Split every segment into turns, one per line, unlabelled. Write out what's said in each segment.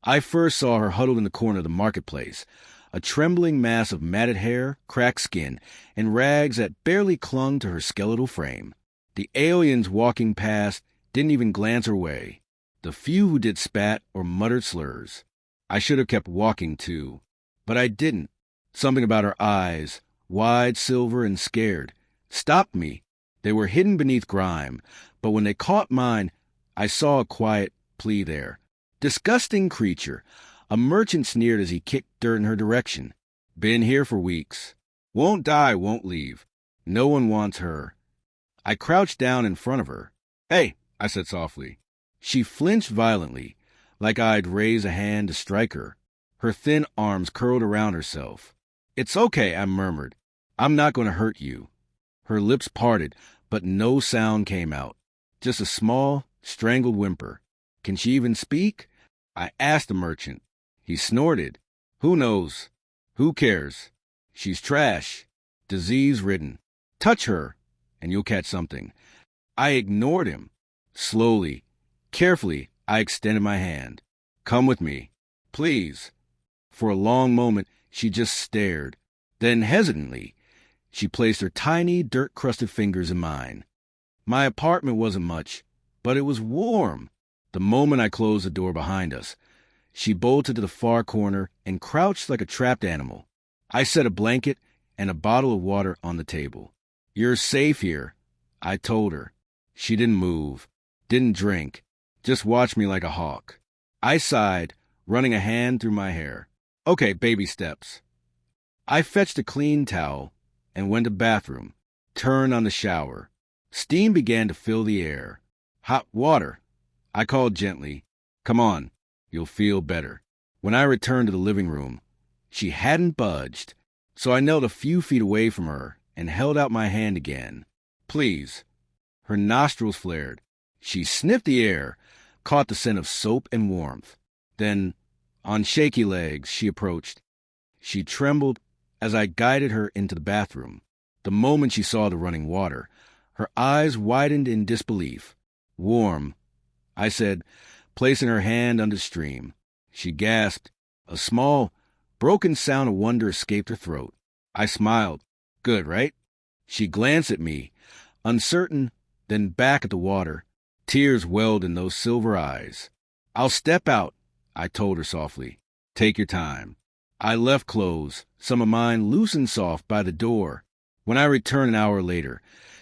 I first saw her huddled in the corner of the marketplace, a trembling mass of matted hair, cracked skin, and rags that barely clung to her skeletal frame. The aliens walking past didn't even glance her way. The few who did spat or muttered slurs. I should have kept walking, too. But I didn't. Something about her eyes, wide, silver, and scared, stopped me. They were hidden beneath grime, but when they caught mine, I saw a quiet plea there. Disgusting creature. A merchant sneered as he kicked dirt in her direction. Been here for weeks. Won't die, won't leave. No one wants her. I crouched down in front of her. Hey, I said softly. She flinched violently, like I'd raise a hand to strike her. Her thin arms curled around herself. It's okay, I murmured. I'm not going to hurt you. Her lips parted, but no sound came out. Just a small, strangled whimper. Can she even speak? I asked the merchant. He snorted. Who knows? Who cares? She's trash. Disease-ridden. Touch her, and you'll catch something. I ignored him. Slowly, carefully, I extended my hand. Come with me. Please. For a long moment, she just stared. Then, hesitantly, she placed her tiny, dirt-crusted fingers in mine. My apartment wasn't much, but it was warm. The moment I closed the door behind us, she bolted to the far corner and crouched like a trapped animal. I set a blanket and a bottle of water on the table. You're safe here, I told her. She didn't move, didn't drink, just watched me like a hawk. I sighed, running a hand through my hair. Okay, baby steps. I fetched a clean towel and went to the bathroom, turned on the shower. Steam began to fill the air. Hot water. I called gently. Come on, you'll feel better. When I returned to the living room, she hadn't budged, so I knelt a few feet away from her and held out my hand again. Please. Her nostrils flared. She sniffed the air, caught the scent of soap and warmth. Then, on shaky legs, she approached. She trembled as I guided her into the bathroom. The moment she saw the running water, her eyes widened in disbelief. Warm, I said, placing her hand under the stream. She gasped. A small, broken sound of wonder escaped her throat. I smiled. Good, right? She glanced at me, uncertain, then back at the water. Tears welled in those silver eyes. I'll step out, I told her softly. Take your time. I left clothes, some of mine loose and soft, by the door. When I returned an hour later,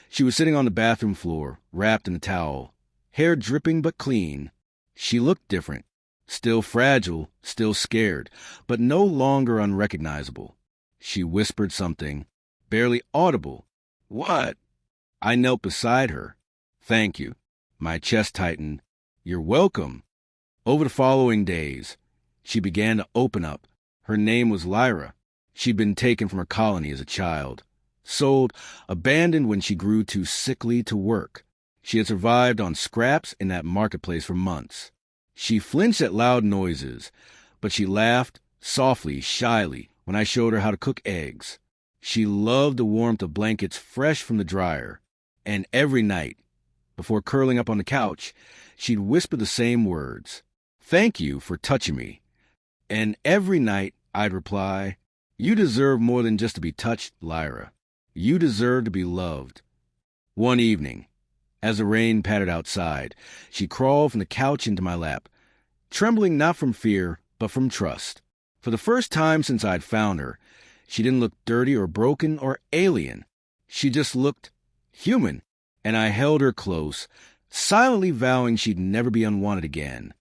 she was sitting on the bathroom floor, wrapped in a towel, hair dripping but clean. She looked different, still fragile, still scared, but no longer unrecognizable. She whispered something, barely audible. What? I knelt beside her. Thank you. My chest tightened. You're welcome. Over the following days, she began to open up. Her name was Lyra. She'd been taken from her colony as a child, sold, abandoned when she grew too sickly to work. She had survived on scraps in that marketplace for months. She flinched at loud noises, but she laughed, softly, shyly, when I showed her how to cook eggs. She loved the warmth of blankets fresh from the dryer, and every night, before curling up on the couch, she'd whisper the same words, "Thank you for touching me." And every night I'd reply, "You deserve more than just to be touched, Lyra. You deserve to be loved." One evening, as the rain pattered outside, she crawled from the couch into my lap, trembling not from fear, but from trust. For the first time since I'd found her, she didn't look dirty or broken or alien. She just looked human, and I held her close, silently vowing she'd never be unwanted again.